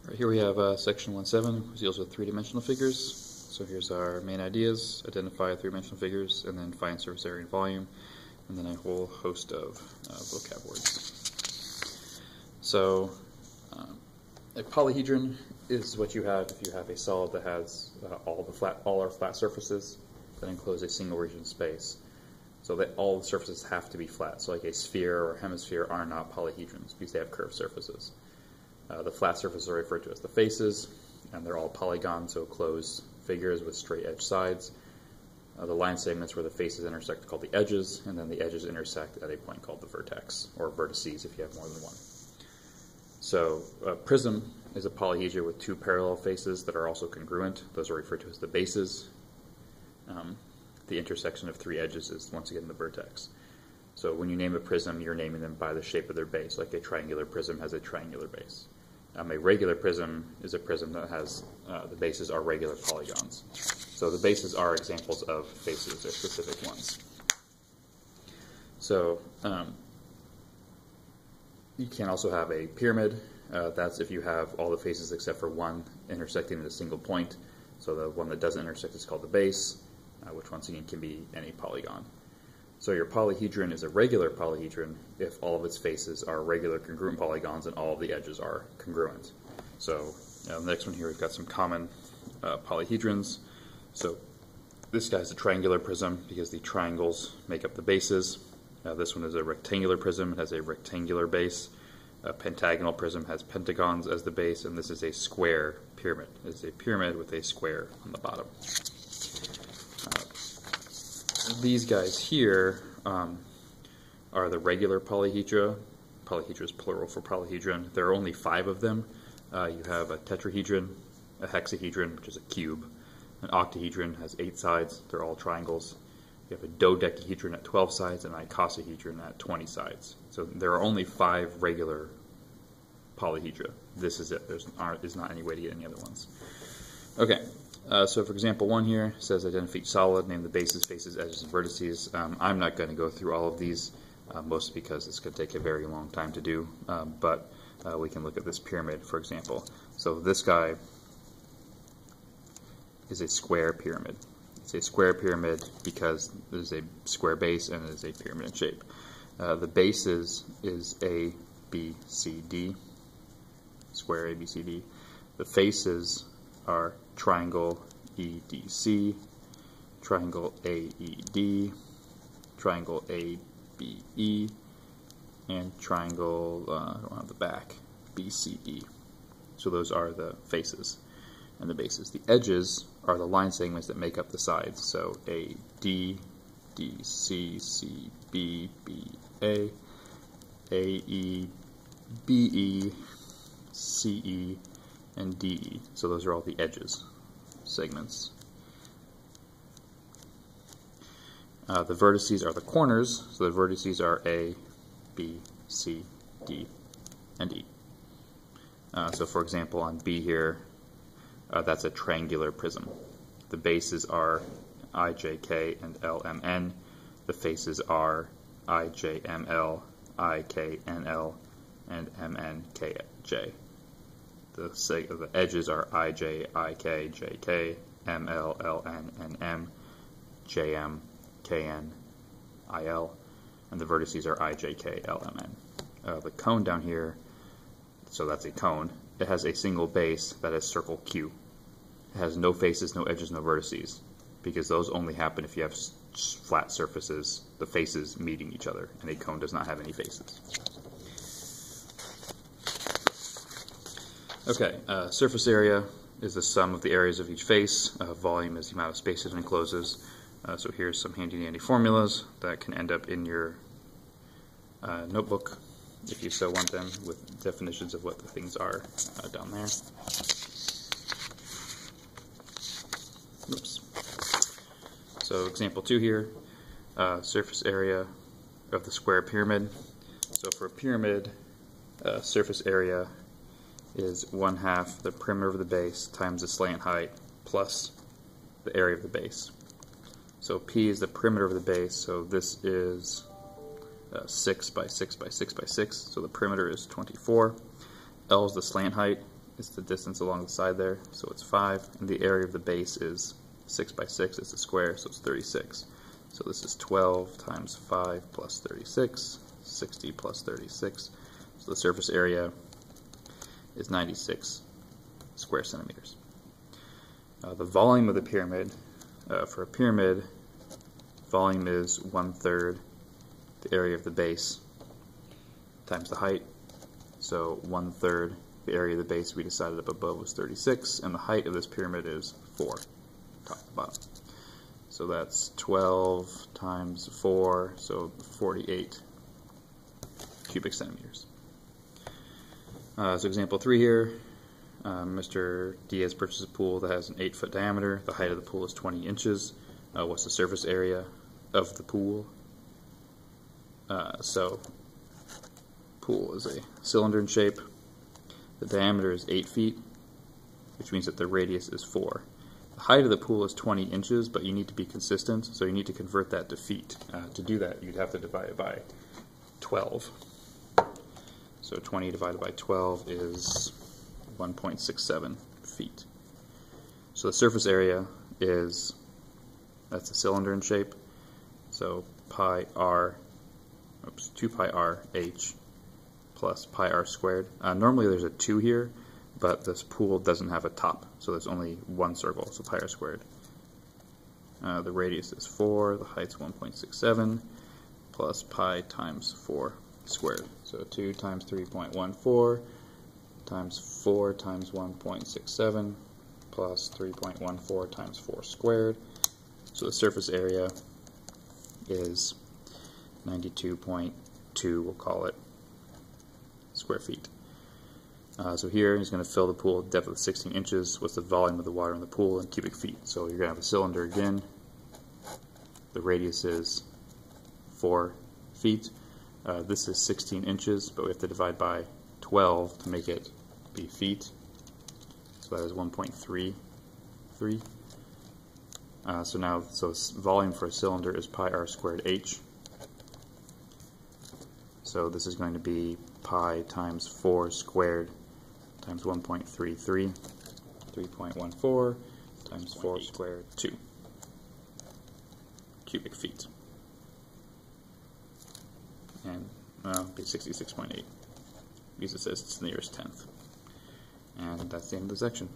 Right, here we have section 1.7, which deals with three-dimensional figures. So here's our main ideas: identify three-dimensional figures, and then find surface area and volume, and then a whole host of vocab words. So a polyhedron is what you have if you have a solid that has all our flat surfaces that enclose a single region space. So that all the surfaces have to be flat. So like a sphere or hemisphere are not polyhedrons because they have curved surfaces. The flat surfaces are referred to as the faces, and they're all polygons, so closed figures with straight edge sides. The line segments where the faces intersect are called the edges, and then the edges intersect at a point called the vertex, or vertices if you have more than one. So a prism is a polyhedra with two parallel faces that are also congruent. Those are referred to as the bases. The intersection of three edges is once again the vertex. So when you name a prism, you're naming them by the shape of their base, like a triangular prism has a triangular base. A regular prism is a prism that has, the bases are regular polygons. So the bases are examples of faces, they're specific ones. So you can also have a pyramid. That's if you have all the faces except for one intersecting at a single point. So the one that doesn't intersect is called the base, which once again can be any polygon. So your polyhedron is a regular polyhedron if all of its faces are regular congruent polygons and all of the edges are congruent. So the next one here, we've got some common polyhedrons. So this guy's a triangular prism because the triangles make up the bases. This one is a rectangular prism. It has a rectangular base. A pentagonal prism has pentagons as the base, and this is a square pyramid. It's a pyramid with a square on the bottom. These guys here are the regular polyhedra. Polyhedra is plural for polyhedron. There are only 5 of them. You have a tetrahedron, a hexahedron, which is a cube. An octahedron has 8 sides. They're all triangles. You have a dodecahedron at 12 sides and an icosahedron at 20 sides. So there are only 5 regular polyhedra. This is it. There's not any way to get any other ones. Okay. So for example 1 here says identify each solid, name the bases, faces, edges, and vertices. I'm not going to go through all of these, mostly because it's going to take a very long time to do, but we can look at this pyramid, for example. So this guy is a square pyramid. It's a square pyramid because there's a square base and it is a pyramid in shape. The bases is A, B, C, D, square A, B, C, D. The faces are triangle EDC, triangle AED, triangle ABE, and triangle, I don't have the back, BCE. So those are the faces and the bases. The edges are the line segments that make up the sides. So AD, DC, CB, BA, AE, BE, CE, and DE. So those are all the edges segments. The vertices are the corners, so the vertices are A, B, C, D, and E. So for example on B here, that's a triangular prism. The bases are I, J, K, and L, M, N. The faces are I, J, M, L, I, K, N, L, and M, N, K, J. The edges are I, J, I, K, J, K, M, L, L, N, N, M, J, M, K, N, I, L, and the vertices are I, J, K, L, M, N. The cone down here, so that's a cone, it has a single base that is circle Q. It has no faces, no edges, no vertices, because those only happen if you have flat surfaces, the faces meeting each other, and a cone does not have any faces. Okay, surface area is the sum of the areas of each face. Volume is the amount of space it encloses. So here's some handy-dandy formulas that can end up in your notebook if you so want them, with definitions of what the things are down there. Oops. So example 2 here, surface area of the square pyramid. So for a pyramid, surface area is 1/2 the perimeter of the base times the slant height plus the area of the base. So P is the perimeter of the base, so this is 6 by 6 by 6 by 6, so the perimeter is 24. L is the slant height, is the distance along the side there, so it's 5, and the area of the base is 6 by 6, it's a square, so it's 36. So this is 12 times 5 plus 36, 60 plus 36. So the surface area is 96 square centimeters. The volume of the pyramid, for a pyramid, volume is 1/3 the area of the base times the height. So 1/3 the area of the base we decided up above was 36, and the height of this pyramid is 4, top to bottom. So that's 12 times 4, so 48 cubic centimeters. So example 3 here, Mr. Diaz purchases a pool that has an 8-foot diameter. The height of the pool is 20 inches. What's the surface area of the pool? So pool is a cylinder in shape. The diameter is 8 feet, which means that the radius is 4. The height of the pool is 20 inches, but you need to be consistent, so you need to convert that to feet. To do that, you'd have to divide it by 12. So 20 divided by 12 is 1.67 feet. So the surface area is, that's a cylinder in shape, so 2 pi r h plus pi r squared. Normally there's a 2 here, but this pool doesn't have a top, so there's only one circle, so pi r squared. The radius is 4, the height's 1.67, plus pi times 4 squared. So 2 times 3.14 times 4 times 1.67 plus 3.14 times 4 squared. So the surface area is 92.2, we'll call it, square feet. So here he's going to fill the pool at a depth of 16 inches. What's the volume of the water in the pool in cubic feet? So you're going to have a cylinder again. The radius is 4 feet. This is 16 inches, but we have to divide by 12 to make it be feet. So that is 1.33. So volume for a cylinder is pi r squared h. So this is going to be pi times 4 squared times 1.33, 3.14 times 4 squared, 2 cubic feet. And, well, it'll be 66.8, because it says it's the nearest tenth. And that's the end of the section.